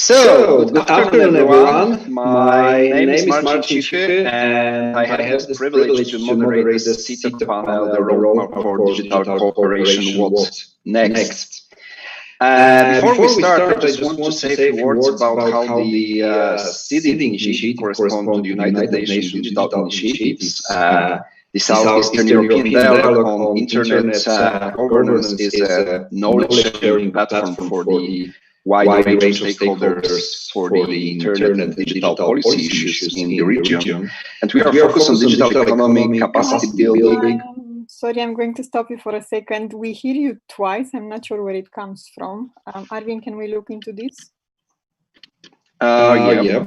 So, good afternoon, everyone. My name is Marcin, Cichy, and I have the privilege to moderate the SEETalk panel, the roadmap for digital cooperation, what's next. Before we start, I just want to say a few words about how the SEEDIG initiative corresponds to the United Nations Digital Initiatives. The Southeastern European Dialogue on Internet Governance is a knowledge-sharing platform for the wide range of stakeholders for the internet and digital policy issues in the region. And we are focused on digital economy, capacity building. Sorry, I'm going to stop you for a second. We hear you twice. I'm not sure where it comes from. Arvin, can we look into this? Yeah.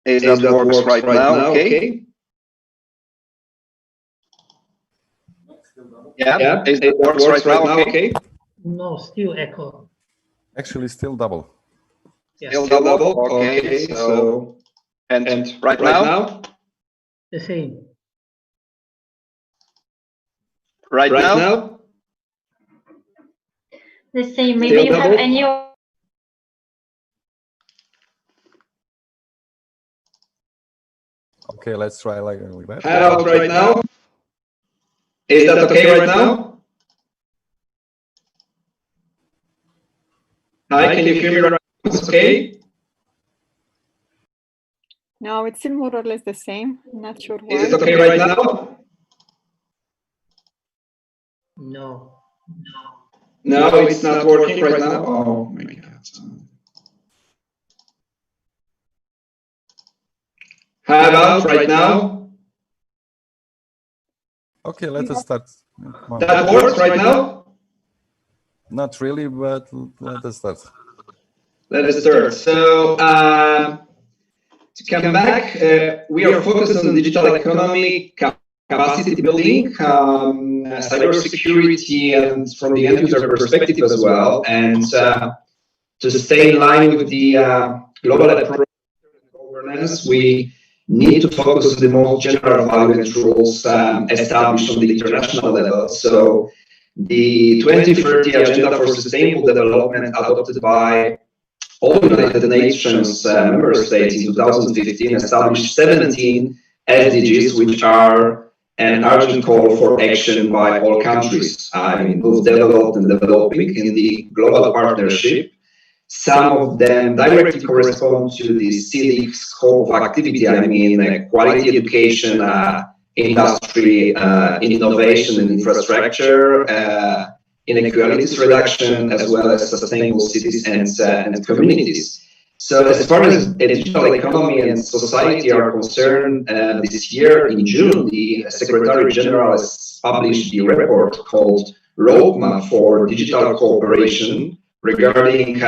Is that works right now? Okay. Yeah, it works right now, okay? No, still echo. Actually, still double. Yes. Still double, okay, so, and right now? The same. Right now? The same, maybe you have any... Okay, let's try like that. How about right now? Is that okay right now? Hi, can you hear me right now? It's okay? No, it's still more or less the same. Not sure why. Is it okay right now? No. No, it's not working right now. Oh my God. How about right now? Okay, let us start. That works right now? Not really, but let us start. Let us start. So, to come back, we are focused on digital economy, capacity building, cybersecurity, and from the end user perspective as well. And to stay in line with the global approach to governance, we need to focus on the most general value and rules established on the international level. So the 2030 Agenda for Sustainable Development adopted by all United Nations member states in 2015 established 17 SDGs, which are an urgent call for action by all countries. I mean, both developed and developing in the global partnership. Some of them directly correspond to the SEEDIG scope of activity. I mean, quality education, industry, innovation and infrastructure, inequalities reduction, as well as sustainable cities and communities. So as far as digital economy and society are concerned, this year in June, the Secretary General has published the report called Roadmap for Digital Cooperation regarding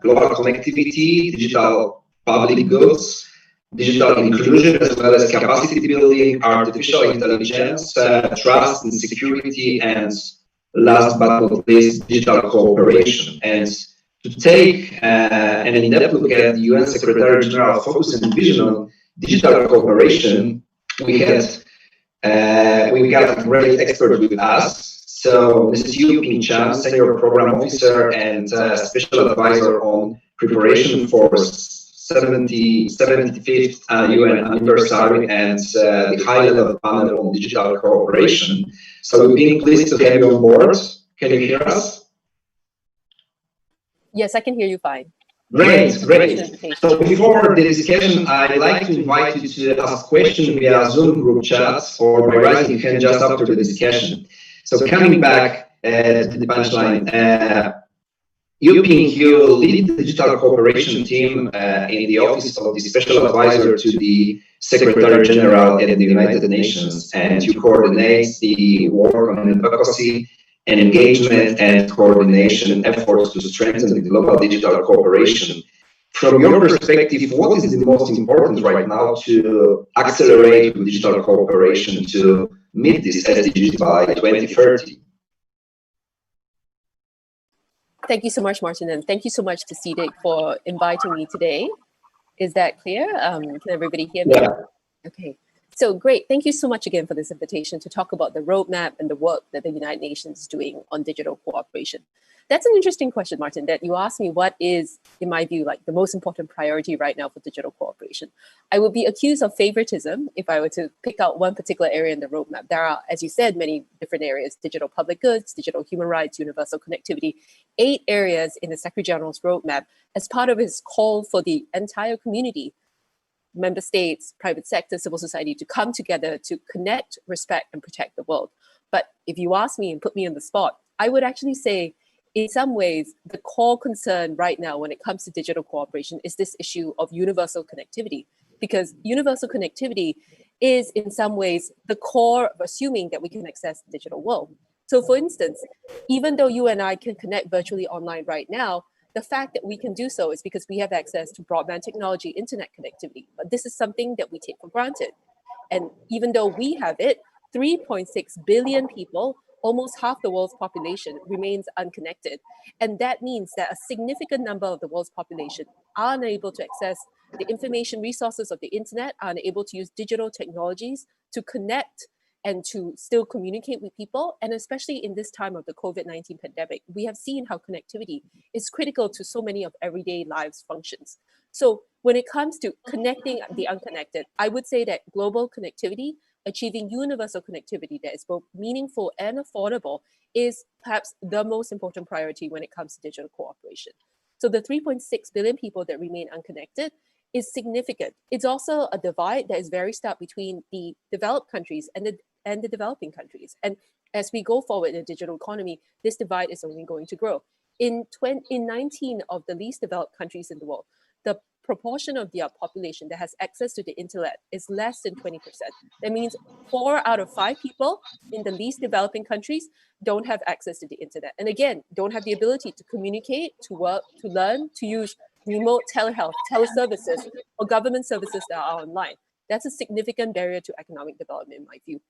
global connectivity, digital public goods, digital inclusion, as well as capacity building, artificial intelligence, trust and security, and last but not least, digital cooperation. And to take an in-depth look at the UN Secretary General focus and vision on digital cooperation, we got a great expert with us. So Mrs. Yu Ping Chan, Senior Program Officer and Special Advisor on Preparation for 75th UN Anniversary and the High-Level Panel on Digital Cooperation. So we've been pleased to have you on board. Can you hear us? Yes, I can hear you fine. Great, great. So before the discussion, I'd like to invite you to ask questions via Zoom group chat or by raising your hand just after the discussion. So coming back to the punchline, you lead the digital cooperation team in the Office of the Special Advisor to the Secretary General at the United Nations, and you coordinate the work on advocacy and engagement and coordination efforts to strengthen the global digital cooperation. From your perspective, what is the most important right now to accelerate digital cooperation to meet these SDGs by 2030? Thank you so much, Marcin, and thank you so much to SEEDIG for inviting me today. Is that clear? Can everybody hear me? Yeah. Okay. So great. Thank you so much again for this invitation to talk about the roadmap and the work that the United Nations is doing on digital cooperation. That's an interesting question, Martin, that you asked me what is, in my view, like the most important priority right now for digital cooperation. I would be accused of favoritism if I were to pick out one particular area in the roadmap. There are, as you said, many different areas: digital public goods, digital human rights, universal connectivity, 8 areas in the Secretary General's roadmap as part of his call for the entire community, member states, private sector, civil society, to come together to connect, respect, and protect the world. But if you ask me and put me on the spot, I would actually say, in some ways, the core concern right now when it comes to digital cooperation is this issue of universal connectivity, because universal connectivity is in some ways the core of assuming that we can access the digital world. So for instance, even though you and I can connect virtually online right now, the fact that we can do so is because we have access to broadband technology, internet connectivity. But this is something that we take for granted. And even though we have it, 3.6 billion people, almost half the world's population, remains unconnected. And that means that a significant number of the world's population are unable to access the information resources of the internet, are unable to use digital technologies to connect and to still communicate with people. And especially in this time of the COVID-19 pandemic, we have seen how connectivity is critical to so many of everyday lives functions. So when it comes to connecting the unconnected, I would say that global connectivity, achieving universal connectivity that is both meaningful and affordable, is perhaps the most important priority when it comes to digital cooperation. So the 3.6 billion people that remain unconnected is significant. It's also a divide that is very stark between the developed countries and the developing countries. And as we go forward in the digital economy, this divide is only going to grow. In 19 of the least developed countries in the world, the proportion of their population that has access to the internet is less than 20%. That means 4 out of 5 people in the least developing countries don't have access to the internet. And again, don't have the ability to communicate, to work, to learn, to use remote telehealth, teleservices, or government services that are online. That's a significant barrier to economic development, in my view.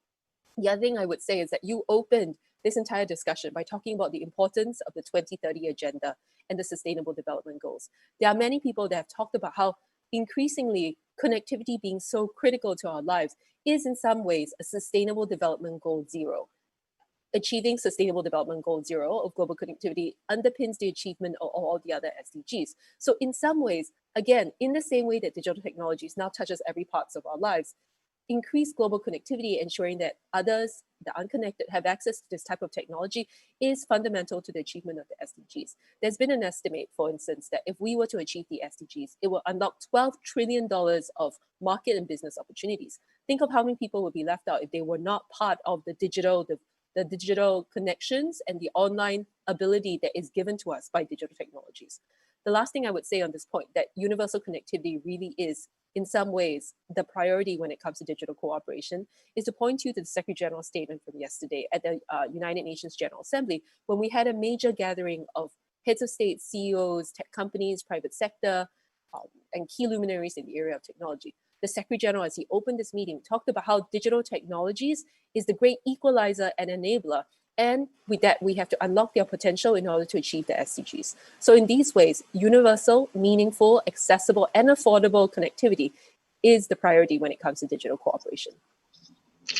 The other thing I would say is that you opened this entire discussion by talking about the importance of the 2030 agenda and the Sustainable Development Goals. There are many people that have talked about how increasingly connectivity being so critical to our lives is in some ways a Sustainable Development Goal 0. Achieving Sustainable Development Goal 0 of global connectivity underpins the achievement of all the other SDGs. So in some ways, again, in the same way that digital technologies now touches every part of our lives, increased global connectivity, ensuring that others, the unconnected, have access to this type of technology is fundamental to the achievement of the SDGs. There's been an estimate, for instance, that if we were to achieve the SDGs, it will unlock $12 trillion of market and business opportunities. Think of how many people would be left out if they were not part of the digital connections and the online ability that is given to us by digital technologies. The last thing I would say on this point, that universal connectivity really is, in some ways, the priority when it comes to digital cooperation, is to point you to the Secretary General's statement from yesterday at the United Nations General Assembly, when we had a major gathering of heads of state, CEOs, tech companies, private sector, and key luminaries in the area of technology. The Secretary General, as he opened this meeting, talked about how digital technologies is the great equalizer and enabler. And with that, we have to unlock their potential in order to achieve the SDGs. So in these ways, universal, meaningful, accessible, and affordable connectivity is the priority when it comes to digital cooperation.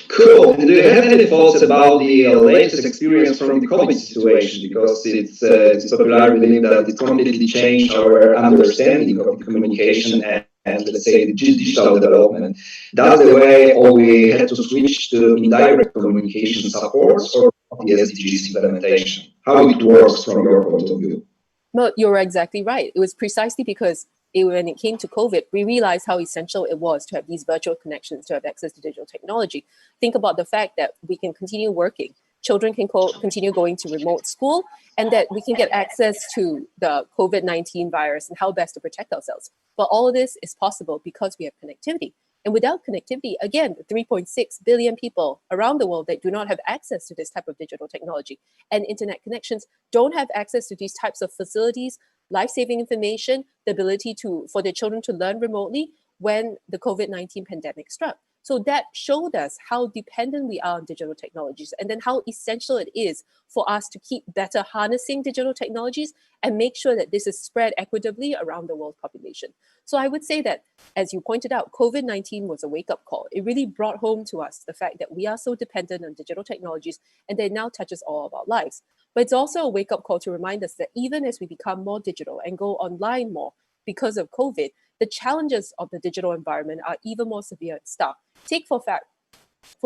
Cool. And do you have any thoughts about the latest experience from the COVID situation? Because it's popularly believed that it completely changed our understanding of the communication and let's say the digital development. That's the way we had to switch to indirect communication supports or the SDGs implementation, how it works from your point of view. Well, you're exactly right. It was precisely because when it came to COVID, we realized how essential it was to have these virtual connections, to have access to digital technology. Think about the fact that we can continue working, children can continue going to remote school, and that we can get access to the COVID-19 virus and how best to protect ourselves. But all of this is possible because we have connectivity. And without connectivity, again, the 3.6 billion people around the world that do not have access to this type of digital technology and internet connections don't have access to these types of facilities, life-saving information, the ability for their children to learn remotely when the COVID-19 pandemic struck. So that showed us how dependent we are on digital technologies, and then how essential it is for us to keep better harnessing digital technologies and make sure that this is spread equitably around the world population. So I would say that, as you pointed out, COVID-19 was a wake-up call. It really brought home to us the fact that we are so dependent on digital technologies, and they now touches all of our lives. But it's also a wake-up call to remind us that even as we become more digital and go online more because of COVID, the challenges of the digital environment are even more severe and stark. Take for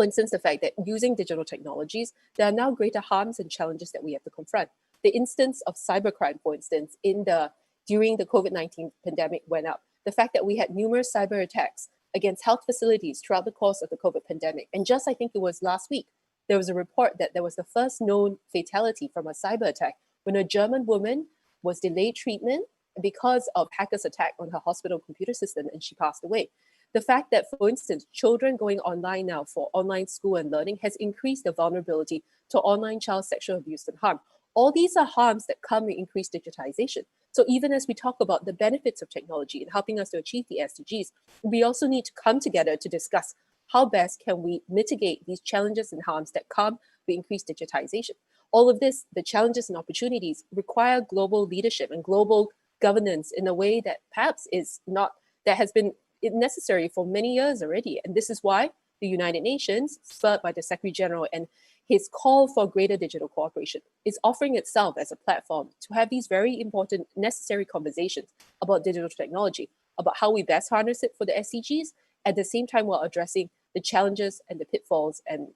instance, the fact that using digital technologies, there are now greater harms and challenges that we have to confront. The instance of cybercrime, for instance, during the COVID-19 pandemic went up. The fact that we had numerous cyber attacks against health facilities throughout the course of the COVID pandemic. And just, I think it was last week, there was a report that there was the first known fatality from a cyber attack when a German woman was delayed treatment because of hackers' attack on her hospital computer system, and she passed away. The fact that, for instance, children going online now for online school and learning has increased the vulnerability to online child sexual abuse and harm. All these are harms that come with increased digitization. So even as we talk about the benefits of technology and helping us to achieve the SDGs, we also need to come together to discuss how best can we mitigate these challenges and harms that come with increased digitization. All of this, the challenges and opportunities, require global leadership and global governance in a way that perhaps has been necessary for many years already. And this is why the United Nations, spurred by the Secretary General and his call for greater digital cooperation, is offering itself as a platform to have these very important, necessary conversations about digital technology, about how we best harness it for the SDGs, at the same time while addressing the challenges and the pitfalls and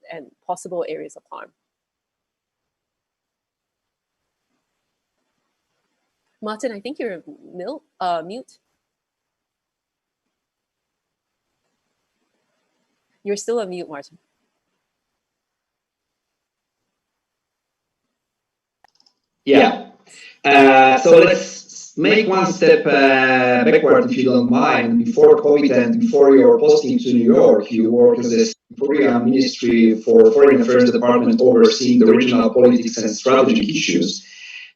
possible areas of harm. Martin, I think you're mute. You're still on mute, Martin. Yeah. So let's make one step backward, if you don't mind. Before COVID and before your posting to New York, you worked as a Korean Ministry for Foreign Affairs Department overseeing the regional politics and strategic issues.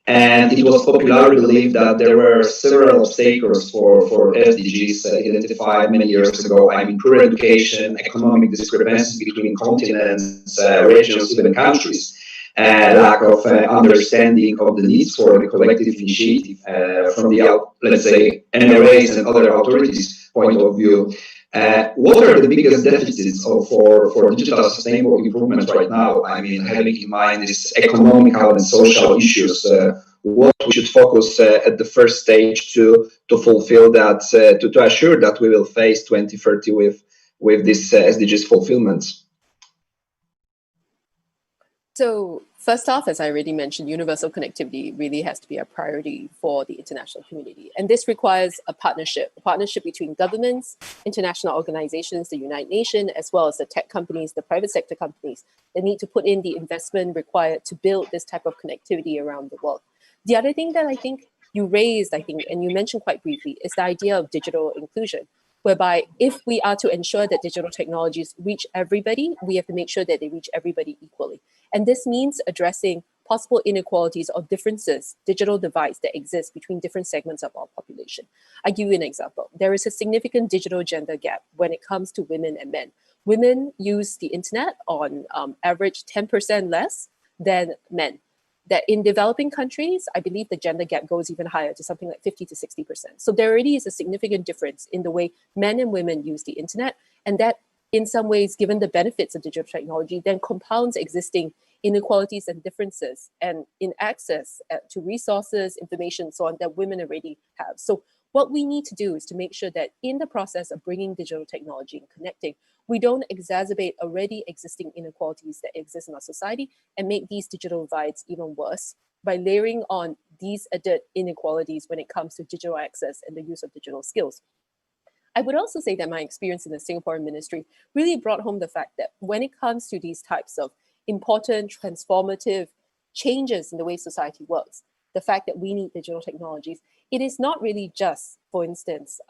And it was popularly believed that there were several obstacles for SDGs identified many years ago. I mean, poor education, economic discrepancies between continents, regions, even countries, lack of understanding of the needs for the collective initiative from the, let's say, NRAs and other authorities' point of view. What are the biggest deficits for digital sustainable improvements right now? I mean, having in mind these economical and social issues, what we should focus at the first stage to fulfill that, to assure that we will face 2030 with this SDGs fulfillments? So first off, as I already mentioned, universal connectivity really has to be a priority for the international community. And this requires a partnership between governments, international organizations, the United Nations, as well as the tech companies, the private sector companies that need to put in the investment required to build this type of connectivity around the world. The other thing that I think you raised, and you mentioned quite briefly, is the idea of digital inclusion, whereby if we are to ensure that digital technologies reach everybody, we have to make sure that they reach everybody equally. And this means addressing possible inequalities or differences, digital divides that exist between different segments of our population. I give you an example. There is a significant digital gender gap when it comes to women and men. Women use the internet on average 10% less than men. That in developing countries, I believe the gender gap goes even higher to something like 50 to 60%. So there already is a significant difference in the way men and women use the internet. And that in some ways, given the benefits of digital technology, then compounds existing inequalities and differences and in access to resources, information, so on, that women already have. So what we need to do is to make sure that in the process of bringing digital technology and connecting, we don't exacerbate already existing inequalities that exist in our society and make these digital divides even worse by layering on these added inequalities when it comes to digital access and the use of digital skills. I would also say that my experience in the Singapore ministry really brought home the fact that when it comes to these types of important, transformative changes in the way society works, the fact that we need digital technologies, it is not really just, for instance,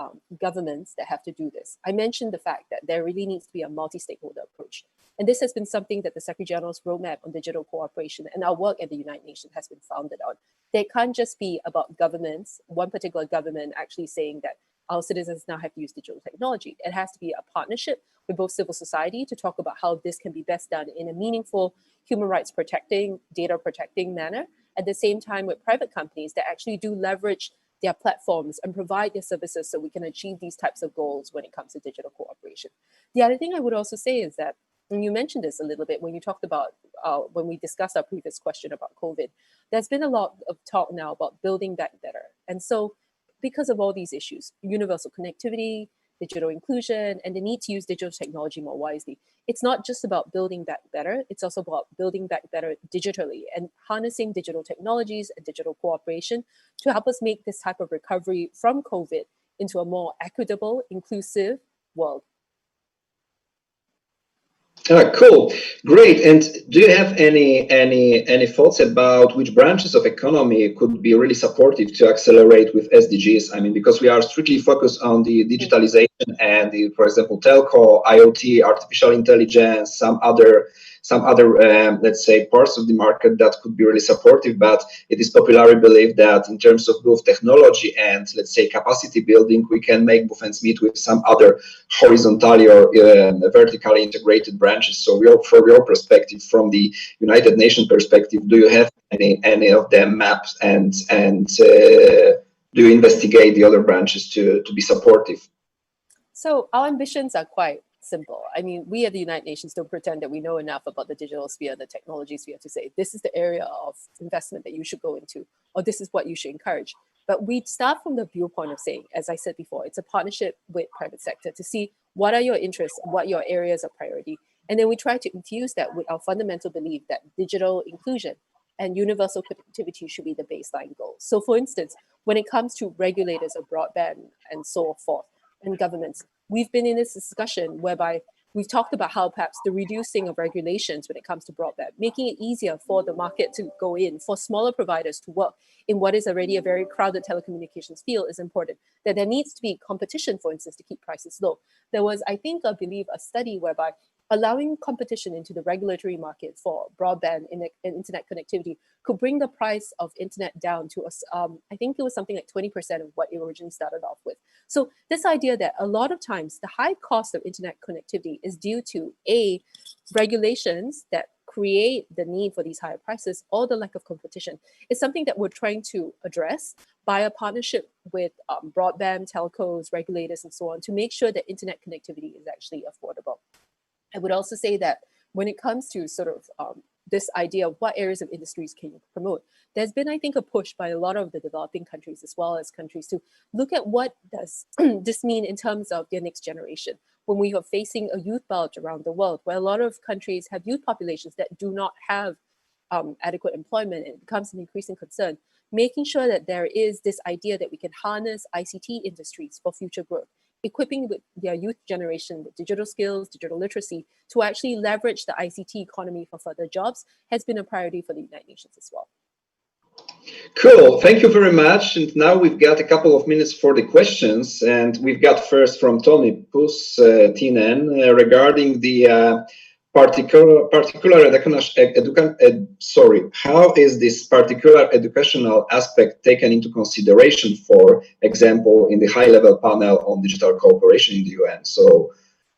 governments that have to do this. I mentioned the fact that there really needs to be a multi-stakeholder approach. And this has been something that the Secretary General's roadmap on digital cooperation and our work at the United Nations has been founded on. They can't just be about governments, one particular government actually saying that our citizens now have to use digital technology. It has to be a partnership with both civil society to talk about how this can be best done in a meaningful, human rights protecting, data protecting manner, at the same time with private companies that actually do leverage their platforms and provide their services so we can achieve these types of goals when it comes to digital cooperation. The other thing I would also say is that, and you mentioned this a little bit when you talked about, when we discussed our previous question about COVID, there's been a lot of talk now about building back better. And so because of all these issues, universal connectivity, digital inclusion, and the need to use digital technology more wisely, it's not just about building back better, it's also about building back better digitally and harnessing digital technologies and digital cooperation to help us make this type of recovery from COVID into a more equitable, inclusive world. Cool, great. And do you have any thoughts about which branches of economy could be really supportive to accelerate with SDGs? I mean, because we are strictly focused on the digitalization and the, for example, telco, IoT, artificial intelligence, some other let's say parts of the market that could be really supportive, but it is popularly believed that in terms of both technology and, let's say, capacity building, we can make both ends meet with some other horizontally or vertically integrated branches. So from your perspective, from the United Nations perspective, do you have any of them mapped, and do you investigate the other branches to be supportive? So our ambitions are quite simple. I mean, we at the United Nations don't pretend that we know enough about the digital sphere, the technology sphere to say, this is the area of investment that you should go into, or this is what you should encourage. But we start from the viewpoint of saying, as I said before, it's a partnership with private sector to see what are your interests, what your areas of priority. And then we try to infuse that with our fundamental belief that digital inclusion and universal connectivity should be the baseline goal. So for instance, when it comes to regulators of broadband and so forth, and governments, we've been in this discussion whereby we've talked about how perhaps the reducing of regulations when it comes to broadband, making it easier for the market to go in, for smaller providers to work in what is already a very crowded telecommunications field is important. That there needs to be competition, for instance, to keep prices low. There was, I believe, a study whereby allowing competition into the regulatory market for broadband and internet connectivity could bring the price of internet down to, I think it was something like 20% of what it originally started off with. So this idea that a lot of times the high cost of internet connectivity is due to regulations that create the need for these higher prices or the lack of competition is something that we're trying to address by a partnership with broadband, telcos, regulators, and so on to make sure that internet connectivity is actually affordable. I would also say that when it comes to sort of this idea of what areas of industries can you promote, there's been, I think, a push by a lot of the developing countries as well as countries to look at what does this mean in terms of their next generation. When we are facing a youth bulge around the world, where a lot of countries have youth populations that do not have adequate employment, it becomes an increasing concern. Making sure that there is this idea that we can harness ICT industries for future growth, equipping with their youth generation with digital skills, digital literacy, to actually leverage the ICT economy for further jobs has been a priority for the United Nations as well. Cool, thank you very much. And now we've got a couple of minutes for the questions. And we've got first from Tony Pustinen regarding the how is this particular educational aspect taken into consideration, for example, in the high-level panel on digital cooperation in the UN? So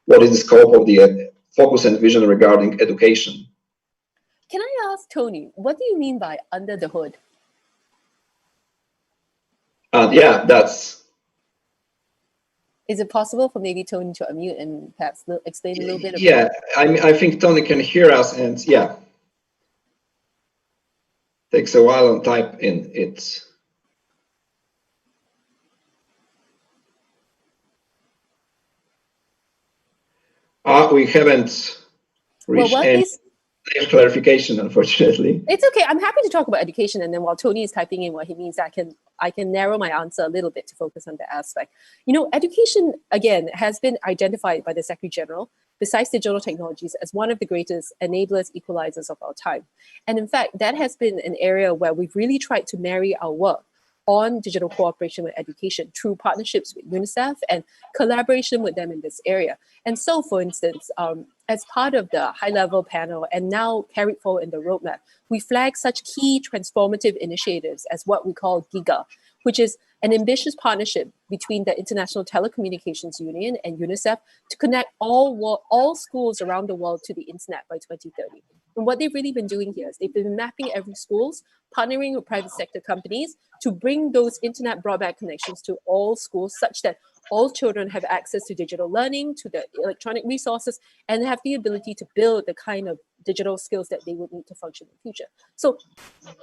what is the scope of the focus and vision regarding education? Can I ask Tony, what do you mean by under the hood? Yeah, that's... Is it possible for maybe Tony to unmute and perhaps explain a little bit? Yeah, I think Tony can hear us, and yeah. Takes a while and type in it. We haven't reached any clarification, unfortunately. It's okay. I'm happy to talk about education, and then while Tony is typing in what he means, I can narrow my answer a little bit to focus on that aspect. You know, education, again, has been identified by the Secretary General, besides digital technologies, as one of the greatest enablers, equalizers of our time. And in fact, that has been an area where we've really tried to marry our work on digital cooperation with education through partnerships with UNICEF and collaboration with them in this area. And so, for instance, as part of the high-level panel and now carried forward in the roadmap, we flag such key transformative initiatives as what we call GIGA, which is an ambitious partnership between the International Telecommunications Union and UNICEF to connect all schools around the world to the internet by 2030. And what they've really been doing here is they've been mapping every schools, partnering with private sector companies to bring those internet broadband connections to all schools such that all children have access to digital learning, to the electronic resources, and have the ability to build the kind of digital skills that they would need to function in the future. So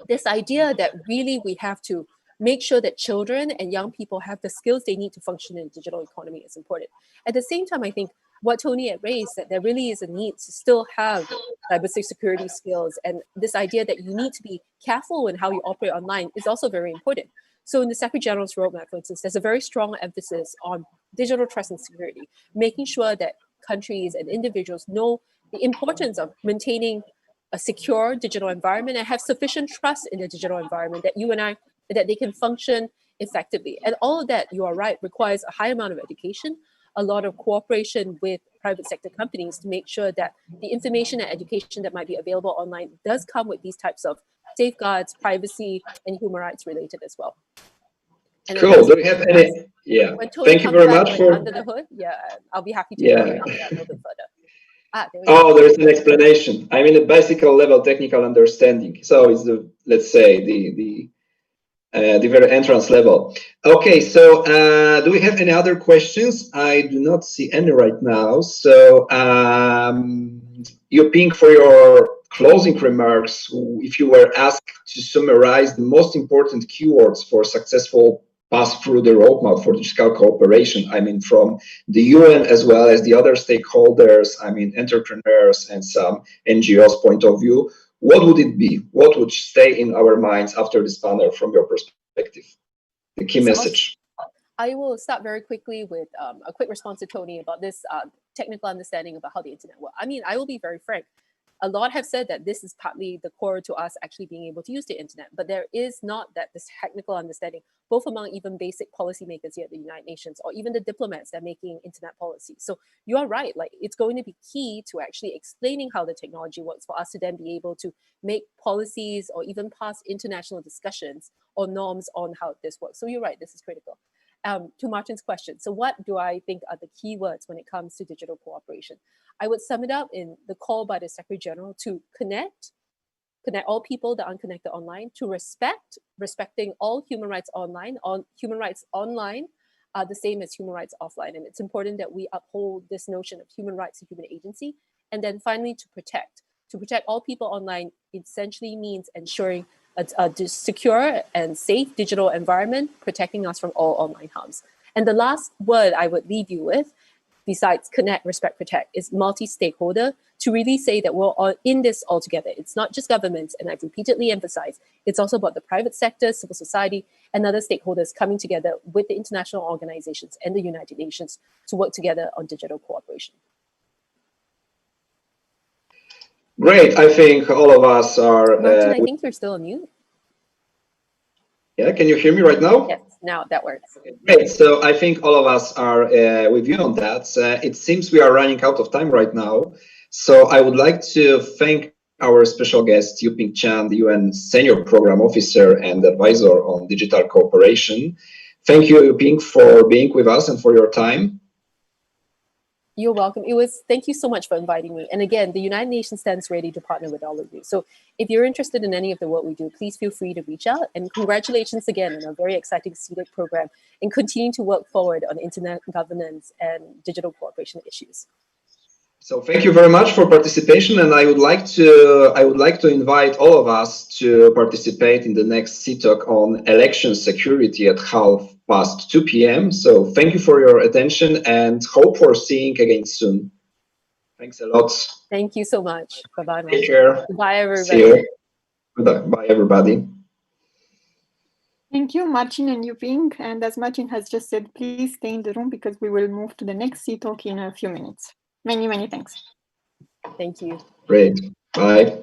this idea that really we have to make sure that children and young people have the skills they need to function in the digital economy is important. At the same time, I think what Tony had raised, that there really is a need to still have cybersecurity skills, and this idea that you need to be careful in how you operate online is also very important. So in the Secretary General's roadmap, for instance, there's a very strong emphasis on digital trust and security, making sure that countries and individuals know the importance of maintaining a secure digital environment and have sufficient trust in the digital environment that they can function effectively. And all of that, you are right, requires a high amount of education, a lot of cooperation with private sector companies to make sure that the information and education that might be available online does come with these types of safeguards, privacy, and human rights related as well. And cool. Do we have any? Yeah. Thank you very much for under the hood. Yeah, I'll be happy to elaborate on that a little bit further. There is an explanation. I mean, a basic level technical understanding. So it's the, let's say, the very entrance level. Okay, so do we have any other questions? I do not see any right now. So Yuping, for your closing remarks, if you were asked to summarize the most important keywords for successful pass through the roadmap for digital cooperation, I mean, from the UN as well as the other stakeholders, I mean, entrepreneurs and some NGOs point of view, what would it be? What would stay in our minds after this panel from your perspective? The key message. I will start very quickly with a quick response to Tony about this technical understanding about how the internet works. I mean, I will be very frank. A lot have said that this is partly the core to us actually being able to use the internet, but there is not this technical understanding, both among even basic policymakers here at the United Nations or even the diplomats that are making internet policy. So you are right, like it's going to be key to actually explaining how the technology works for us to then be able to make policies or even pass international discussions or norms on how this works. So you're right, this is critical. To Marcin's question, so what do I think are the key words when it comes to digital cooperation? I would sum it up in the call by the Secretary General to connect all people that are unconnected online, to respecting all human rights online, human rights online are the same as human rights offline. And it's important that we uphold this notion of human rights and human agency. And then finally, to protect all people online essentially means ensuring a secure and safe digital environment, protecting us from all online harms. And the last word I would leave you with, besides connect, respect, protect, is multi-stakeholder, to really say that we're all in this all together. It's not just governments, and I've repeatedly emphasized, it's also about the private sector, civil society, and other stakeholders coming together with the international organizations and the United Nations to work together on digital cooperation. Great. I think all of us are... Marcin, I think you're still on mute. Yeah, can you hear me right now? Yes, now that works. Okay, great. So I think all of us are with you on that. It seems we are running out of time right now. So I would like to thank our special guest, Yuping Chan, the UN Senior Program Officer and Advisor on Digital Cooperation. Thank you, Yuping, for being with us and for your time. You're welcome. Thank you so much for inviting me. And again, the United Nations stands ready to partner with all of you. So if you're interested in any of the work we do, please feel free to reach out. And congratulations again on a very exciting SEEDIG program and continuing to work forward on internet governance and digital cooperation issues. So thank you very much for participation, and I would like to invite all of us to participate in the next SEETalk on election security at 2:30 p.m. So thank you for your attention and hope for seeing again soon. Thanks a lot. Thank you so much. Bye-bye. Take care. Bye, everybody. See you. Bye, everybody. Thank you, Marcin and Yuping. And as Marcin has just said, please stay in the room because we will move to the next SEETalk in a few minutes. Many, many thanks. Thank you. Great. Bye.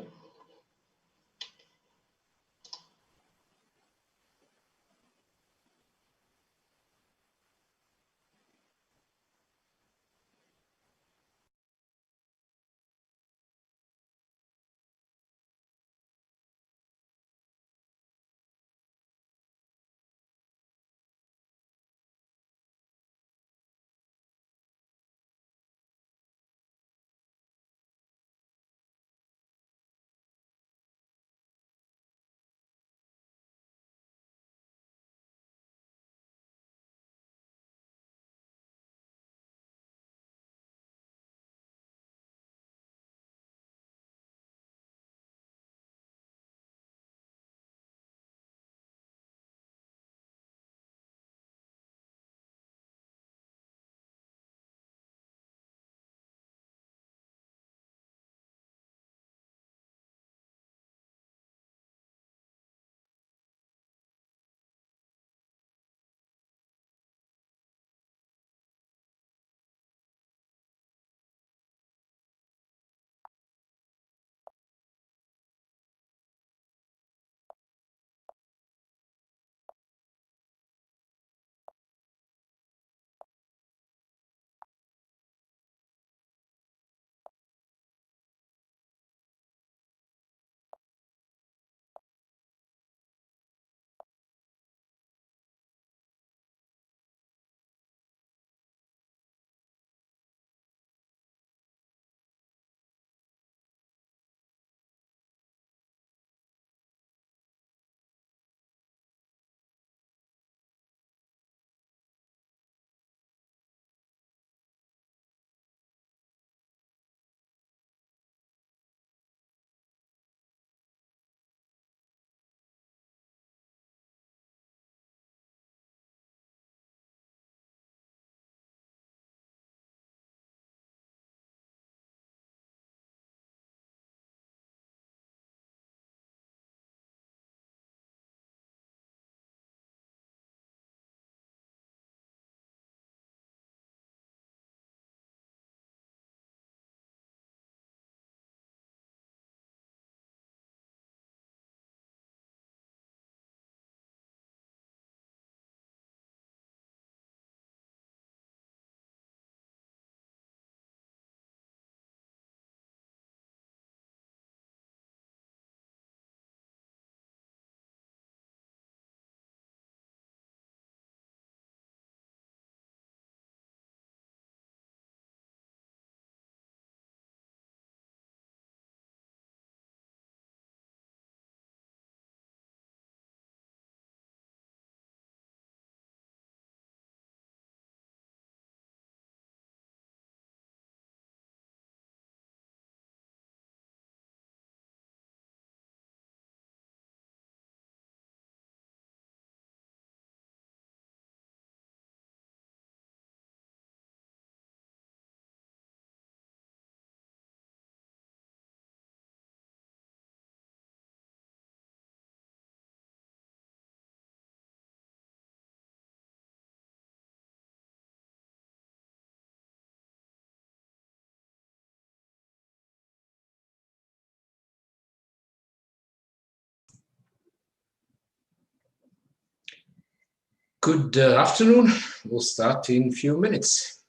Good afternoon. We'll start in a few minutes.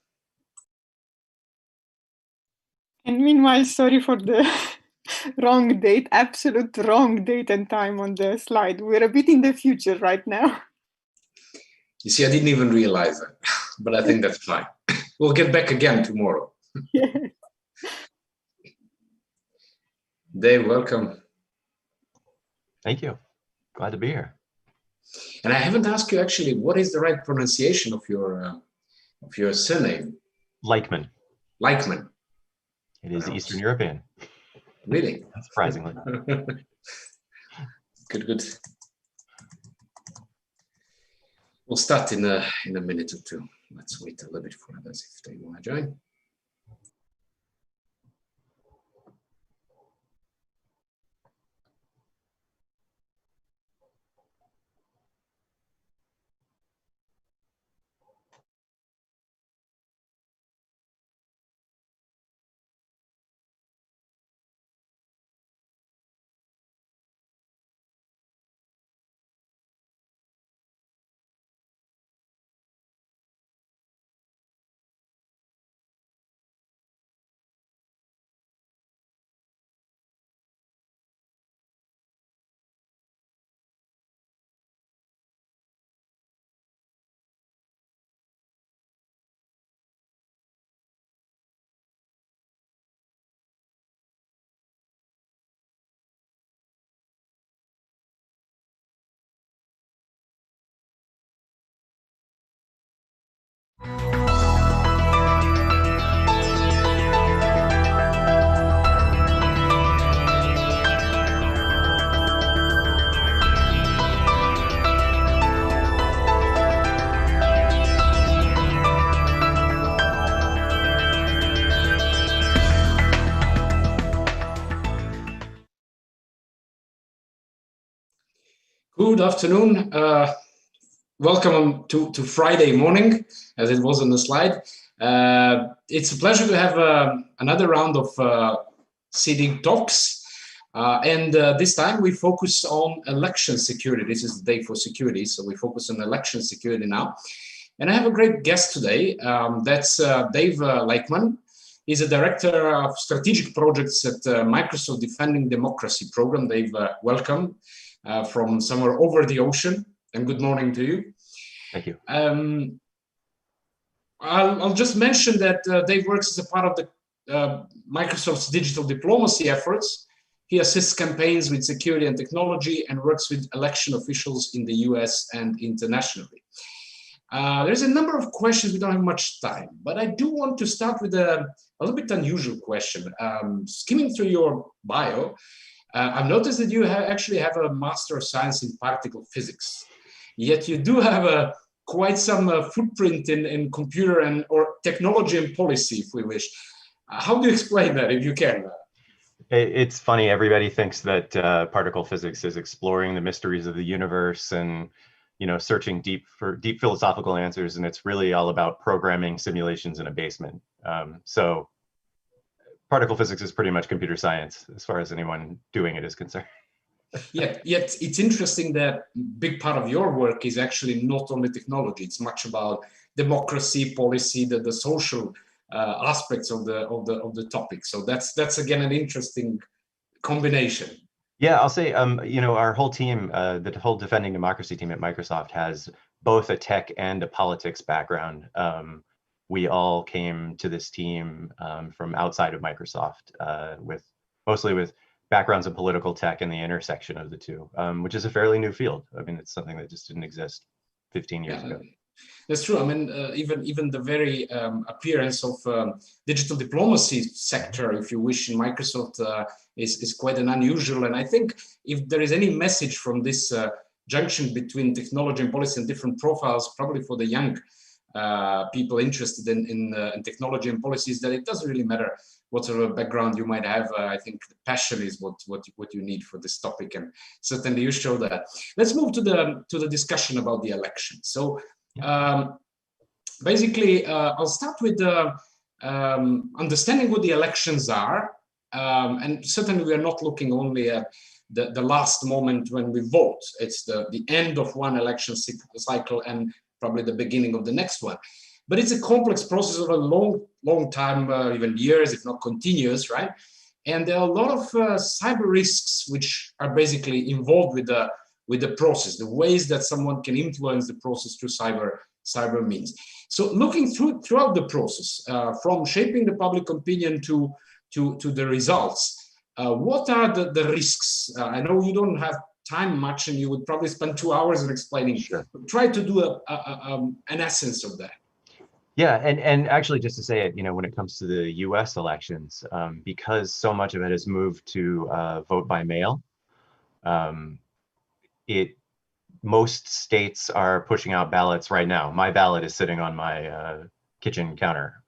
And meanwhile, sorry for the wrong date, absolute wrong date and time on the slide. We're a bit in the future right now. You see, I didn't even realize that, but I think that's fine. We'll get back again tomorrow. Yes. Dave, welcome. Thank you. Glad to be here. And I haven't asked you actually, what is the right pronunciation of your surname? Leichtman. Leichtman. It is Eastern European. Really? Surprisingly. Good. We'll start in a minute or two. Let's wait a little bit for others if they want to join. Good afternoon. Welcome to Friday morning, as it was on the slide. It's a pleasure to have another round of SEEDIG talks. And this time we focus on election security. This is the day for security, so we focus on election security now. And I have a great guest today. That's Dave Leichtman. He's a director of strategic projects at Microsoft Defending Democracy program. Dave, welcome. From somewhere over the ocean, and good morning to you. Thank you. I'll just mention that Dave works as a part of the Microsoft's digital diplomacy efforts. He assists campaigns with security and technology and works with election officials in the US and internationally. There's a number of questions. We don't have much time, but I do want to start with a little bit unusual question. Skimming through your bio, I've noticed that you actually have a Master of Science in Particle Physics, yet you do have quite some footprint in computer or technology and policy, if we wish. How do you explain that, if you can? It's funny, everybody thinks that particle physics is exploring the mysteries of the universe and searching for deep philosophical answers, and it's really all about programming simulations in a basement. So particle physics is pretty much computer science as far as anyone doing it is concerned. Yet it's interesting that big part of your work is actually not only technology. It's much about democracy, policy, the social aspects of the topic. So that's again an interesting combination. Yeah, I'll say our whole team, the whole Defending Democracy team at Microsoft has both a tech and a politics background. We all came to this team from outside of Microsoft, mostly with backgrounds in political tech and the intersection of the two, which is a fairly new field. I mean, it's something that just didn't exist 15 years ago. That's true. I mean, even the very appearance of digital diplomacy sector, if you wish, in Microsoft is quite an unusual. And I think if there is any message from this junction between technology and policy and different profiles, probably for the young people interested in technology and policies, that it doesn't really matter what sort of background you might have. I think the passion is what you need for this topic, and certainly you show that. Let's move to the discussion about the election. So basically, I'll start with understanding what the elections are, and certainly we are not looking only at the last moment when we vote. It's the end of one election cycle and probably the beginning of the next one. But it's a complex process of a long time, even years, if not continuous, right? And there are a lot of cyber risks which are basically involved with the process, the ways that someone can influence the process through cyber means. So looking throughout the process, from shaping the public opinion to the results, what are the risks? I know you don't have time much and you would probably spend 2 hours in explaining. Sure. Try to do an essence of that. Yeah, and actually just to say it, when it comes to the US elections, because so much of it has moved to vote by mail, most states are pushing out ballots right now. My ballot is sitting on my kitchen counter.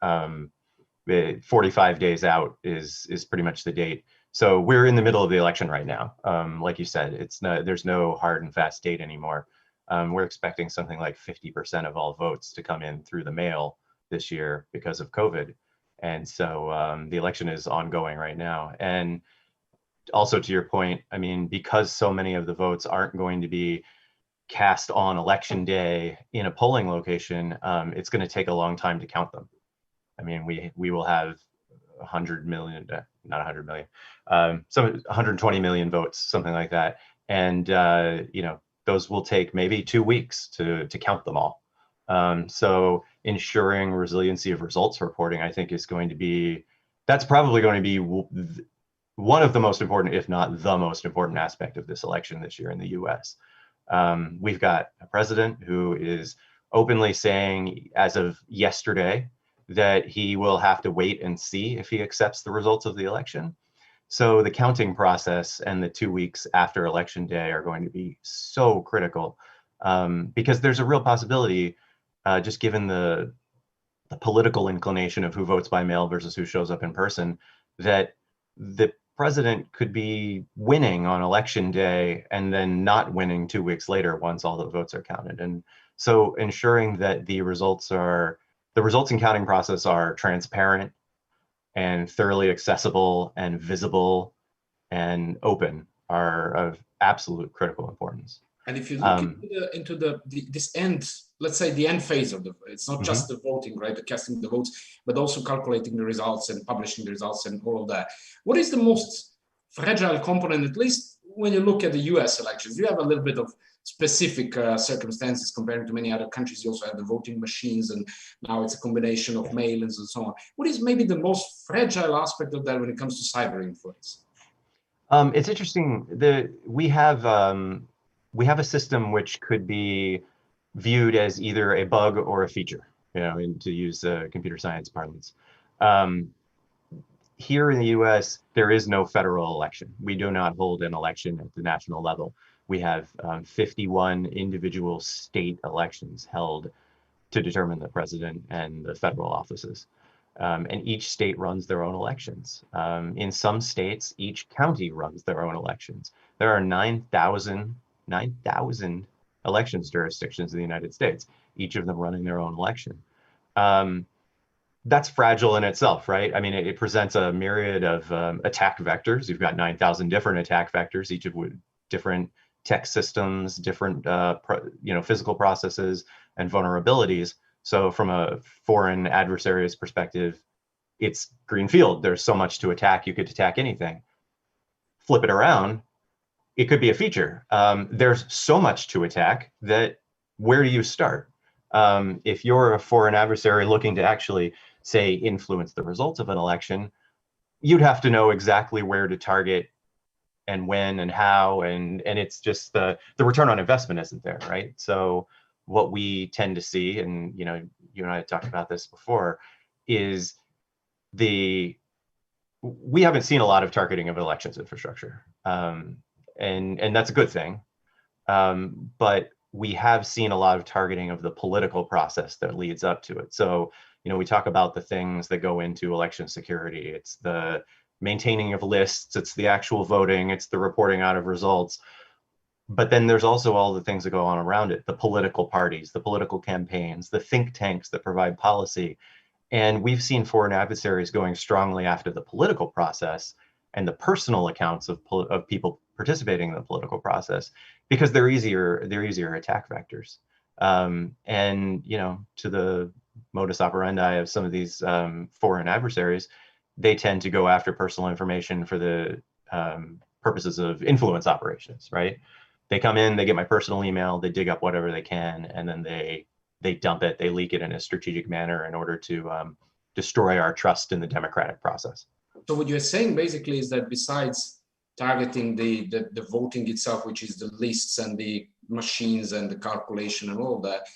45 days out is pretty much the date. So we're in the middle of the election right now. Like you said, there's no hard and fast date anymore. We're expecting something like 50% of all votes to come in through the mail this year because of COVID. And so the election is ongoing right now. And also to your point, I mean, because so many of the votes aren't going to be cast on election day in a polling location, it's going to take a long time to count them. I mean, we will have 100 million, not 100 million, so 120 million votes, something like that. And, those will take maybe 2 weeks to count them all. So ensuring resiliency of results reporting, I think that's probably going to be one of the most important, if not the most important aspect of this election this year in the US. We've got a president who is openly saying, as of yesterday, that he will have to wait and see if he accepts the results of the election. So the counting process and the 2 weeks after election day are going to be so critical, because there's a real possibility, just given the political inclination of who votes by mail versus who shows up in person, that the president could be winning on election day and then not winning 2 weeks later once all the votes are counted. And so ensuring that the results in counting process are transparent and thoroughly accessible and visible and open are of absolute critical importance. And if you look into this end, let's say the end phase of it's not just the voting, right, the casting the votes, but also calculating the results and publishing the results and all of that. What is the most fragile component, at least when you look at the US elections? You have a little bit of specific circumstances comparing to many other countries. You also have the voting machines, and now it's a combination of mail-ins and so on. What is maybe the most fragile aspect of that when it comes to cyber influence? It's interesting. We have a system which could be viewed as either a bug or a feature, to use computer science parlance. Here in the US, there is no federal election. We do not hold an election at the national level. We have 51 individual state elections held to determine the president and the federal offices. And each state runs their own elections. In some states, each county runs their own elections. There are 9,000 elections jurisdictions in the United States, each of them running their own election. That's fragile in itself, right? I mean, it presents a myriad of attack vectors. You've got 9,000 different attack vectors, each of which different tech systems, different physical processes and vulnerabilities. So from a foreign adversary's perspective, it's greenfield. There's so much to attack, you could attack anything. Flip it around, it could be a feature. There's so much to attack that where do you start? If you're a foreign adversary looking to actually, say, influence the results of an election, you'd have to know exactly where to target and when and how, and it's just the return on investment isn't there, right? So what we tend to see, and you and I talked about this before, is we haven't seen a lot of targeting of elections infrastructure, and that's a good thing, but we have seen a lot of targeting of the political process that leads up to it. So we talk about the things that go into election security. It's the maintaining of lists, it's the actual voting, it's the reporting out of results. But then there's also all the things that go on around it, the political parties, the political campaigns, the think tanks that provide policy. And we've seen foreign adversaries going strongly after the political process and the personal accounts of people participating in the political process, because they're easier attack vectors. And to the modus operandi of some of these foreign adversaries, they tend to go after personal information for the purposes of influence operations, right? They come in, they get my personal email, they dig up whatever they can, and then they dump it, they leak it in a strategic manner in order to destroy our trust in the democratic process. So what you're saying basically is that besides targeting the voting itself, which is the lists and the machines and the calculation and all of that,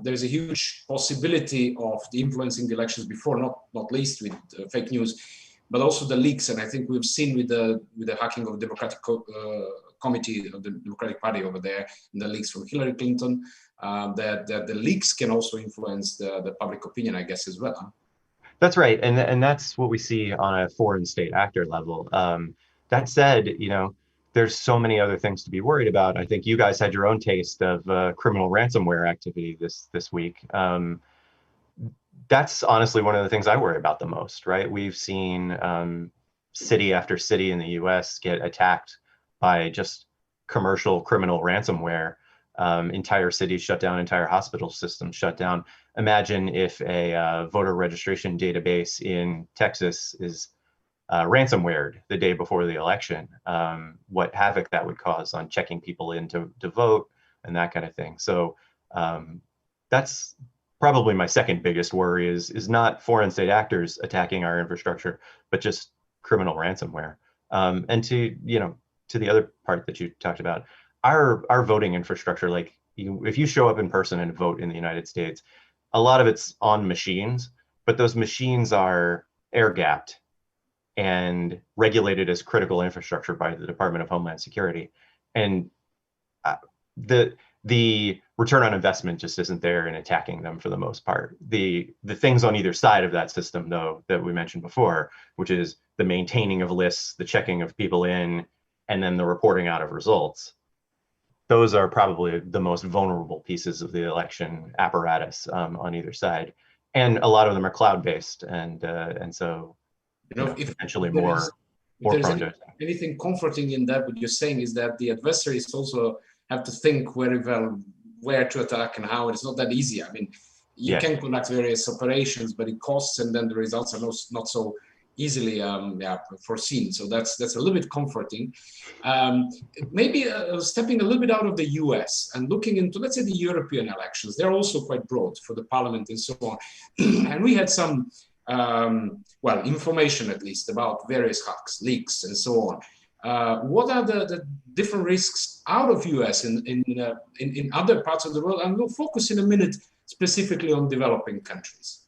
there's a huge possibility of the influencing the elections before, not least with fake news, but also the leaks. And I think we've seen with the hacking of the Democratic Committee of the Democratic Party over there, and the leaks from Hillary Clinton, that the leaks can also influence the public opinion, I guess, as well. Huh? That's right, and that's what we see on a foreign state actor level. That said, there's so many other things to be worried about. I think you guys had your own taste of criminal ransomware activity this week. That's honestly one of the things I worry about the most, right? We've seen city after city in the US get attacked by just commercial criminal ransomware. Entire cities shut down, entire hospital systems shut down. Imagine if a voter registration database in Texas is ransomwared the day before the election, what havoc that would cause on checking people in to vote and that kind of thing. So that's probably my second biggest worry is not foreign state actors attacking our infrastructure, but just criminal ransomware. And to the other part that you talked about, our voting infrastructure, like if you show up in person and vote in the United States, a lot of it's on machines, but those machines are air-gapped and regulated as critical infrastructure by the Department of Homeland Security. And the return on investment just isn't there in attacking them for the most part. The things on either side of that system, though, that we mentioned before, which is the maintaining of lists, the checking of people in, and then the reporting out of results, those are probably the most vulnerable pieces of the election apparatus on either side. And a lot of them are cloud-based, and so potentially more prone to. Anything comforting in that, what you're saying is that the adversaries also have to think very well where to attack and how. It's not that easy. I mean, you can conduct various operations, but it costs, and then the results are not so easily foreseen. So that's a little bit comforting. Maybe stepping a little bit out of the US and looking into, let's say, the European elections. They're also quite broad for the parliament and so on. And we had some, information at least about various hacks, leaks, and so on. What are the different risks out of US in other parts of the world? And we'll focus in a minute specifically on developing countries.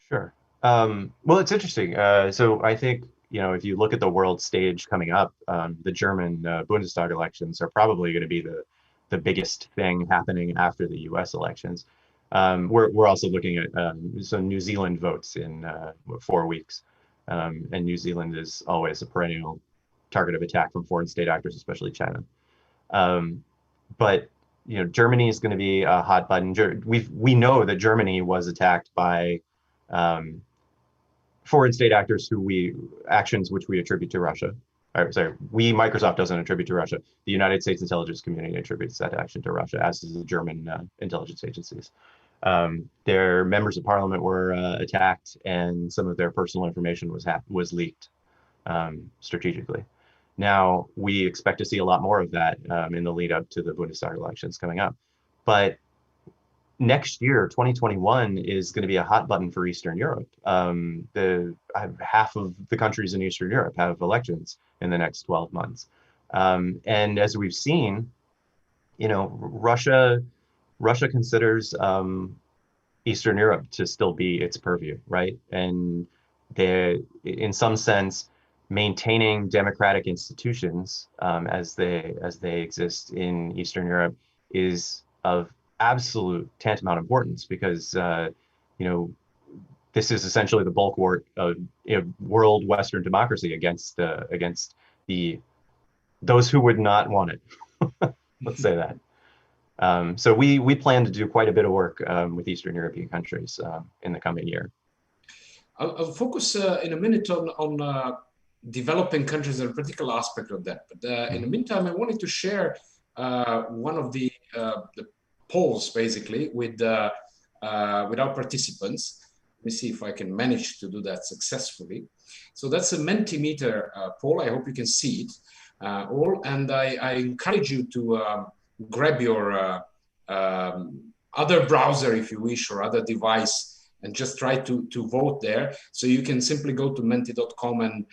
Sure. Well, it's interesting. So I think, if you look at the world stage coming up, the German Bundestag elections are probably going to be the biggest thing happening after the US elections. We're also looking at some New Zealand votes in 4 weeks. And New Zealand is always a perennial target of attack from foreign state actors, especially China. But Germany is going to be a hot button. We know that Germany was attacked by foreign state actors actions which we attribute to Russia. Microsoft doesn't attribute to Russia. The United States intelligence community attributes that action to Russia, as does the German intelligence agencies. Their members of parliament were attacked, and some of their personal information was leaked strategically. Now, we expect to see a lot more of that in the lead up to the Bundestag elections coming up. But next year, 2021, is going to be a hot button for Eastern Europe. Half of the countries in Eastern Europe have elections in the next 12 months. And as we've seen, Russia considers Eastern Europe to still be its purview, right? And in some sense, maintaining democratic institutions as they exist in Eastern Europe is of absolute tantamount importance, because this is essentially the bulwark of world Western democracy against those who would not want it. Let's say that. So we plan to do quite a bit of work with Eastern European countries in the coming year. I'll focus in a minute on developing countries are a particular aspect of that. But in the meantime, I wanted to share one of the polls basically with our participants. Let me see if I can manage to do that successfully. So that's a Mentimeter poll. I hope you can see it all. And I encourage you to grab your other browser, if you wish, or other device, and just try to vote there. So you can simply go to menti.com and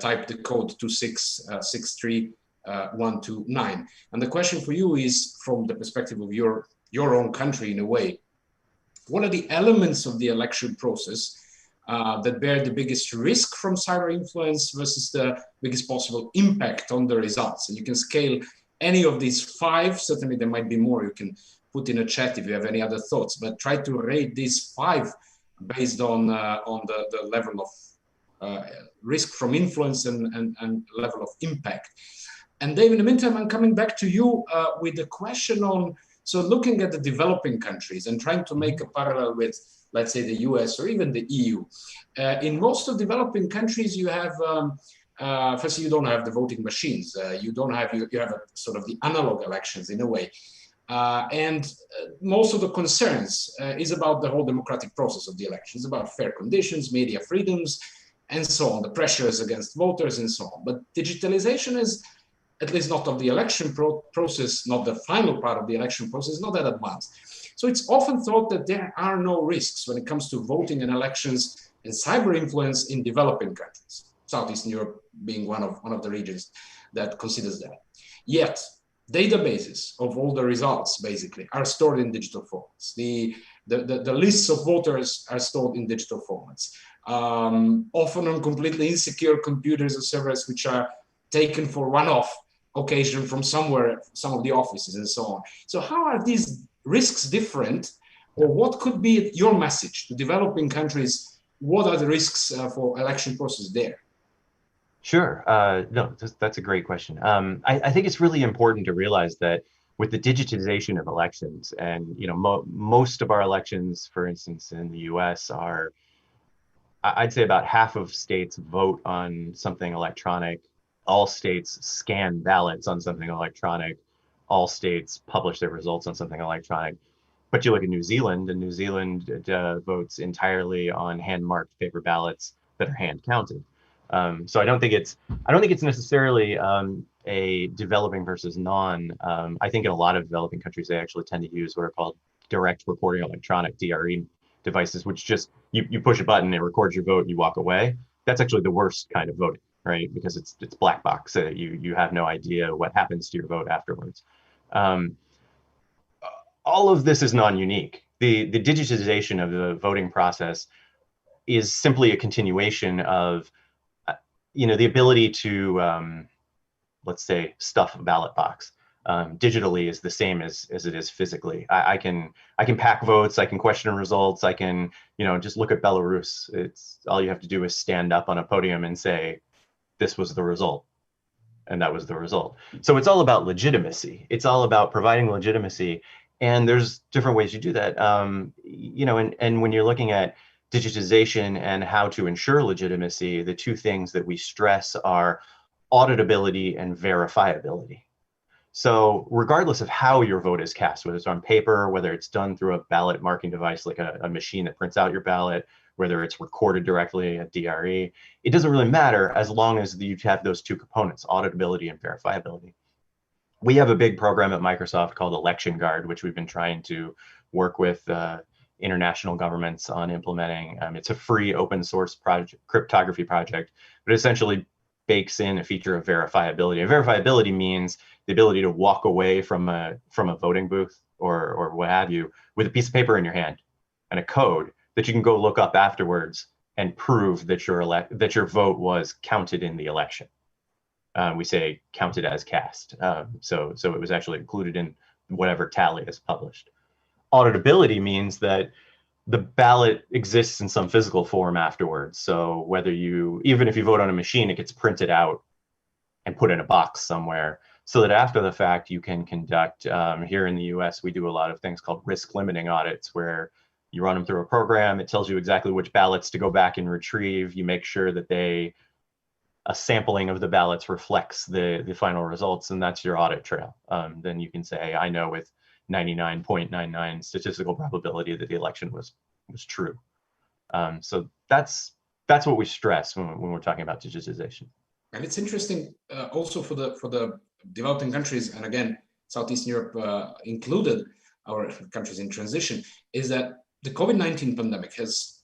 type the code 2663129. And the question for you is, from the perspective of your own country in a way, what are the elements of the election process that bear the biggest risk from cyber influence versus the biggest possible impact on the results? And you can scale any of these 5. Certainly there might be more. You can put in a chat if you have any other thoughts, but try to rate these 5 based on the level of risk from influence and level of impact. And Dave, in the meantime, I'm coming back to you with a question on, so looking at the developing countries and trying to make a parallel with, let's say, the US or even the EU. In most of developing countries, you have, firstly, you don't have the voting machines. You have a sort of the analog elections in a way. And most of the concerns is about the whole democratic process of the elections, about fair conditions, media freedoms, and so on, the pressures against voters and so on. But digitalization is, at least not of the election process, not the final part of the election process, not that advanced. So it's often thought that there are no risks when it comes to voting and elections and cyber influence in developing countries, Southeastern Europe being one of the regions that considers that. Yet, databases of all the results basically are stored in digital formats. The lists of voters are stored in digital formats, often on completely insecure computers or servers which are taken for one-off occasion from somewhere, some of the offices and so on. So how are these risks different, or what could be your message to developing countries? What are the risks for election process there? Sure. No, that's a great question. I think it's really important to realize that with the digitization of elections, and most of our elections, for instance, in the US are, I'd say about half of states vote on something electronic. All states scan ballots on something electronic. All states publish their results on something electronic. But you look at New Zealand, and New Zealand votes entirely on hand-marked paper ballots that are hand counted. So I don't think it's necessarily a developing versus non. I think in a lot of developing countries, they actually tend to use what are called direct recording electronic DRE devices, which just you push a button, it records your vote, and you walk away. That's actually the worst kind of voting, right? Because it's black box. You have no idea what happens to your vote afterwards. All of this is non-unique. The digitization of the voting process is simply a continuation of the ability to, let's say, stuff a ballot box digitally is the same as it is physically. I can pack votes, I can question results, I can just look at Belarus. It's all you have to do is stand up on a podium and say, this was the result, and that was the result. So it's all about legitimacy. It's all about providing legitimacy, and there's different ways you do that. And when you're looking at digitization and how to ensure legitimacy, the 2 things that we stress are auditability and verifiability. So regardless of how your vote is cast, whether it's on paper, whether it's done through a ballot marking device like a machine that prints out your ballot, whether it's recorded directly at DRE, it doesn't really matter as long as you have those 2 components, auditability and verifiability. We have a big program at Microsoft called Election Guard, which we've been trying to work with international governments on implementing. It's a free open source cryptography project, but essentially bakes in a feature of verifiability. And verifiability means the ability to walk away from a voting booth or what have you with a piece of paper in your hand and a code that you can go look up afterwards and prove that your vote was counted in the election. We say counted as cast. So it was actually included in whatever tally is published. Auditability means that the ballot exists in some physical form afterwards. So even if you vote on a machine, it gets printed out and put in a box somewhere so that after the fact you can conduct, here in the US, we do a lot of things called risk limiting audits where you run them through a program. It tells you exactly which ballots to go back and retrieve. You make sure that they a sampling of the ballots reflects the final results, and that's your audit trail. Then you can say, I know with 99.99 statistical probability that the election was true. So that's what we stress when we're talking about digitization. And it's interesting also for the developing countries, and again, Southeastern Europe included, our countries in transition, is that the COVID-19 pandemic is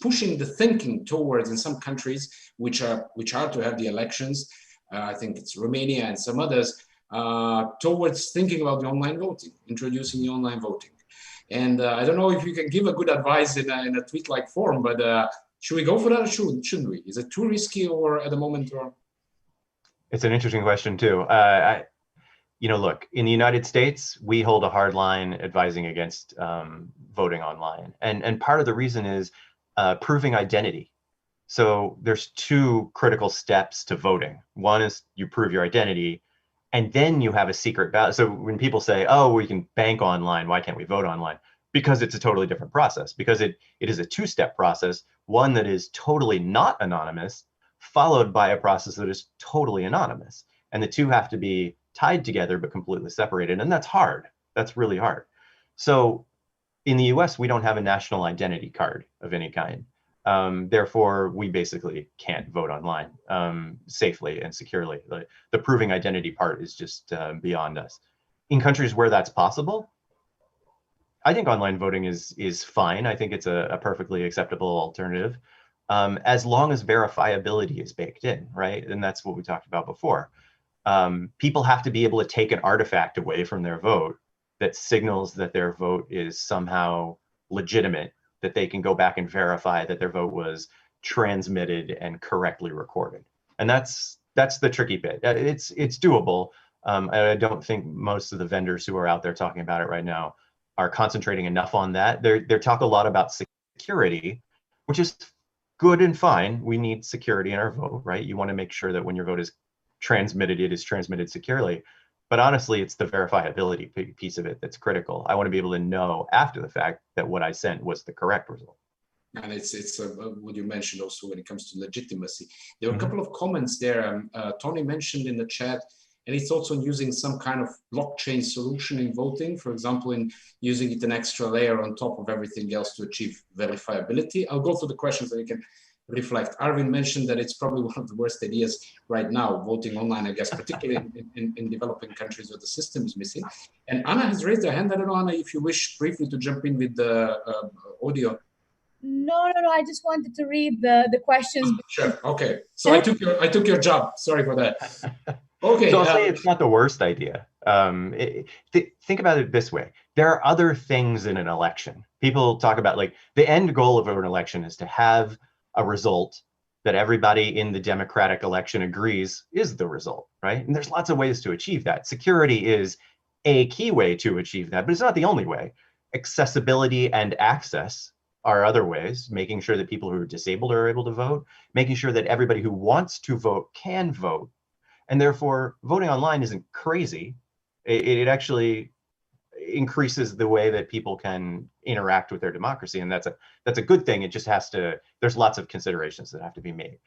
pushing the thinking towards, in some countries which are to have the elections, I think it's Romania and some others, towards thinking about the online voting, introducing the online voting. And I don't know if you can give a good advice in a tweet-like form, but should we go for that or shouldn't we? Is it too risky or at the moment? Or? It's an interesting question too. Look, in the United States, we hold a hard line advising against voting online. And part of the reason is proving identity. So there's two critical steps to voting. One is you prove your identity, and then you have a secret ballot. So when people say, oh, we can bank online, why can't we vote online? Because it's a totally different process, because it is a two-step process, one that is totally not anonymous, followed by a process that is totally anonymous. And the two have to be tied together but completely separated, and that's hard. That's really hard. So in the US, we don't have a national identity card of any kind. Therefore, we basically can't vote online safely and securely. The proving identity part is just beyond us. In countries where that's possible, I think online voting is fine. I think it's a perfectly acceptable alternative, as long as verifiability is baked in, right? And that's what we talked about before. People have to be able to take an artifact away from their vote that signals that their vote is somehow legitimate, that they can go back and verify that their vote was transmitted and correctly recorded. And that's the tricky bit. It's doable. I don't think most of the vendors who are out there talking about it right now are concentrating enough on that. They talk a lot about security, which is good and fine. We need security in our vote, right? You want to make sure that when your vote is transmitted, it is transmitted securely. But honestly, it's the verifiability piece of it that's critical. I want to be able to know after the fact that what I sent was the correct result. And it's what you mentioned also when it comes to legitimacy. There were a couple of comments there. Tony mentioned in the chat, and it's also in using some kind of blockchain solution in voting, for example, in using it an extra layer on top of everything else to achieve verifiability. I'll go through the questions so you can reflect. Arvin mentioned that it's probably one of the worst ideas right now, voting online, I guess, particularly in developing countries where the system is missing. And Anna has raised her hand. I don't know, Anna, if you wish briefly to jump in with the audio. No, I just wanted to read the questions. Sure, okay. So I took your job. Sorry for that. Okay. So I'll say it's not the worst idea. Think about it this way. There are other things in an election. People talk about, like, the end goal of an election is to have a result that everybody in the democratic election agrees is the result, right? And there's lots of ways to achieve that. Security is a key way to achieve that, but it's not the only way. Accessibility and access are other ways, making sure that people who are disabled are able to vote, making sure that everybody who wants to vote can vote. And therefore, voting online isn't crazy. It actually increases the way that people can interact with their democracy, and that's a good thing. It just has to. There's lots of considerations that have to be made.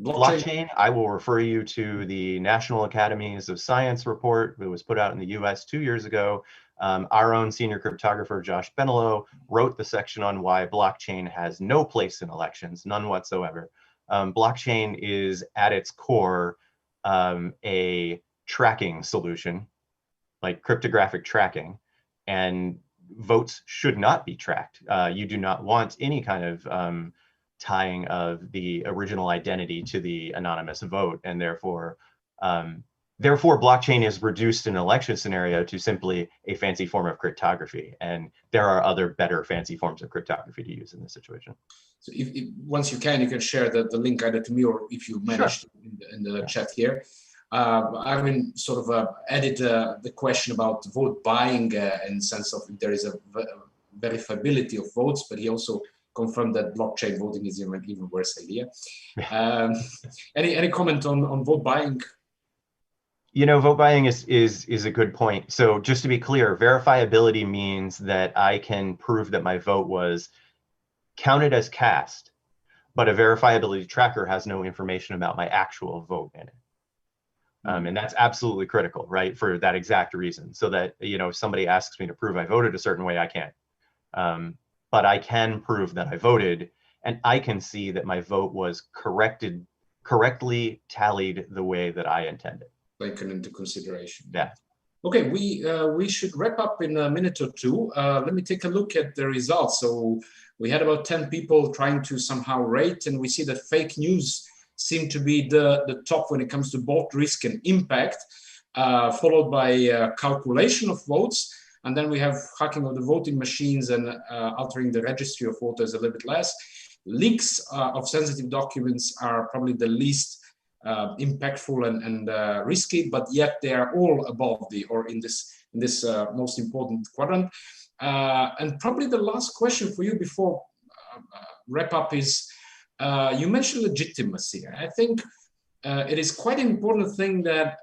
Blockchain. I will refer you to the National Academies of Science report that was put out in the U.S. 2 years ago. Our own senior cryptographer Josh Benelow wrote the section on why blockchain has no place in elections, none whatsoever. Blockchain is at its core a tracking solution, like cryptographic tracking, and votes should not be tracked. You do not want any kind of tying of the original identity to the anonymous vote, and therefore blockchain is reduced in an election scenario to simply a fancy form of cryptography, and there are other better fancy forms of cryptography to use in this situation. So if once you can share the link either to me or if you managed in the chat here. I've been sort of added the question about vote buying in the sense of if there is a verifiability of votes, but he also confirmed that blockchain voting is an even worse idea. Any comment on vote buying? You know, vote buying is a good point. So just to be clear, verifiability means that I can prove that my vote was counted as cast but a verifiability tracker has no information about my actual vote in it. And that's absolutely critical, right? For that exact reason, so that, you know, if somebody asks me to prove I voted a certain way, I can't. But I can prove that I voted, and I can see that my vote was correctly tallied the way that I intended. Taken into consideration. Yeah. Okay, we should wrap up in a minute or two. Let me take a look at the results. So we had about 10 people trying to somehow rate, and we see that fake news seem to be the top when it comes to both risk and impact, followed by calculation of votes. And then we have hacking of the voting machines and altering the registry of voters a little bit less. Leaks of sensitive documents are probably the least impactful and risky, but yet they are all above in this most important quadrant. And probably the last question for you before wrap up is, you mentioned legitimacy. I think it is quite an important thing that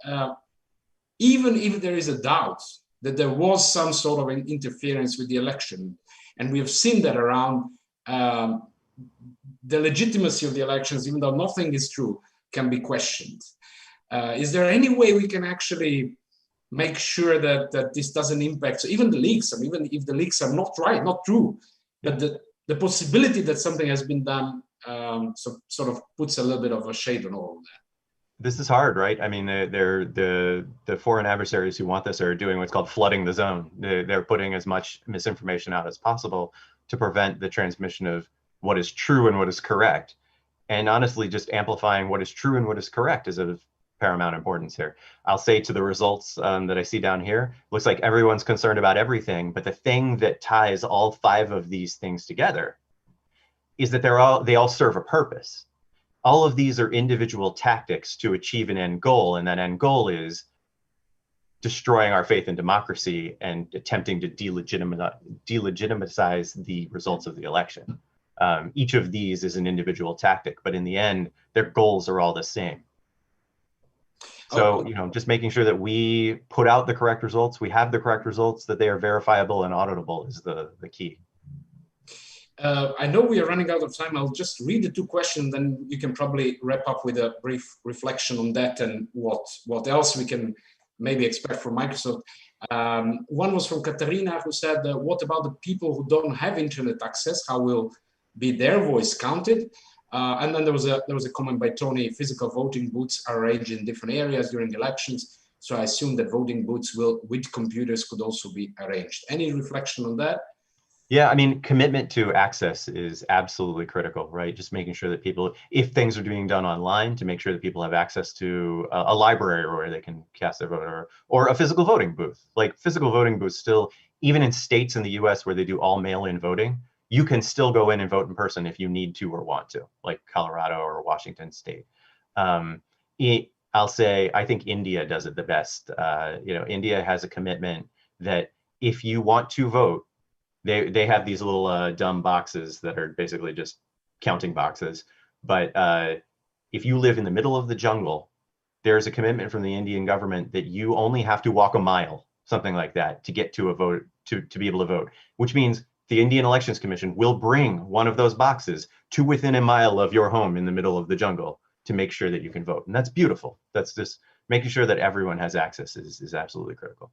even if there is a doubt that there was some sort of an interference with the election, and we have seen that around the legitimacy of the elections, even though nothing is true, can be questioned. Is there any way we can actually make sure that this doesn't impact, so even the leaks, I mean, even if the leaks are not right, not true, but the possibility that something has been done so sort of puts a little bit of a shade on all of that. This is hard, right? I mean, the foreign adversaries who want this are doing what's called flooding the zone. They're putting as much misinformation out as possible to prevent the transmission of what is true and what is correct. And honestly, just amplifying what is true and what is correct is of paramount importance here. I'll say to the results that I see down here, looks like everyone's concerned about everything, but the thing that ties all 5 of these things together is that they all serve a purpose. All of these are individual tactics to achieve an end goal, and that end goal is destroying our faith in democracy and attempting to delegitimize the results of the election. Each of these is an individual tactic, but in the end, their goals are all the same. So, you know, just making sure that we put out the correct results, we have the correct results, that they are verifiable and auditable is the key. I know we are running out of time. I'll just read the 2 questions, then you can probably wrap up with a brief reflection on that and what else we can maybe expect from Microsoft. One was from Katarina, who said, what about the people who don't have internet access? How will be their voice counted? And then there was a comment by Tony, physical voting booths are arranged in different areas during elections. So I assume that voting booths with computers could also be arranged. Any reflection on that? Yeah, I mean, commitment to access is absolutely critical, right? Just making sure that people, if things are being done online, to make sure that people have access to a library where they can cast their vote, or a physical voting booth. Like physical voting booths still, even in states in the US where they do all mail-in voting, you can still go in and vote in person if you need to or want to, like Colorado or Washington State. I'll say, I think India does it the best. You know, India has a commitment that if you want to vote, they have these little dumb boxes that are basically just counting boxes. But if you live in the middle of the jungle, there's a commitment from the Indian government that you only have to walk a mile, something like that, to get to a vote, to be able to vote, which means the Indian Elections Commission will bring one of those boxes to within a mile of your home in the middle of the jungle to make sure that you can vote. And that's beautiful. That's just making sure that everyone has access is absolutely critical.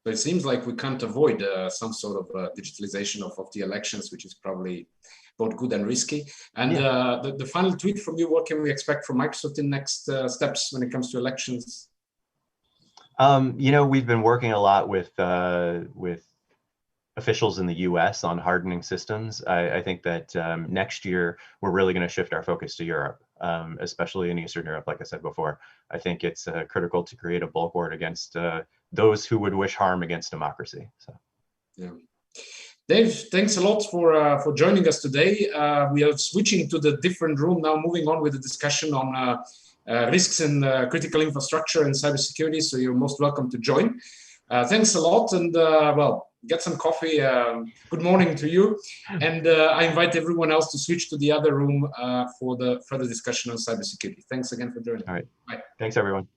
So it seems like we can't avoid some sort of digitalization of the elections, which is probably both good and risky. And the final tweet from you, what can we expect from Microsoft in next steps when it comes to elections? You know, we've been working a lot with officials in the US on hardening systems. I think that next year, we're really going to shift our focus to Europe, especially in Eastern Europe, like I said before. I think it's critical to create a bulwark against those who would wish harm against democracy. So, yeah. Dave, thanks a lot for joining us today. We are switching to the different room now, moving on with the discussion on risks in critical infrastructure and cybersecurity. So you're most welcome to join. Thanks a lot, and well, get some coffee. Good morning to you. And I invite everyone else to switch to the other room for the further discussion on cybersecurity. Thanks again for joining. All right. Bye. Thanks, everyone.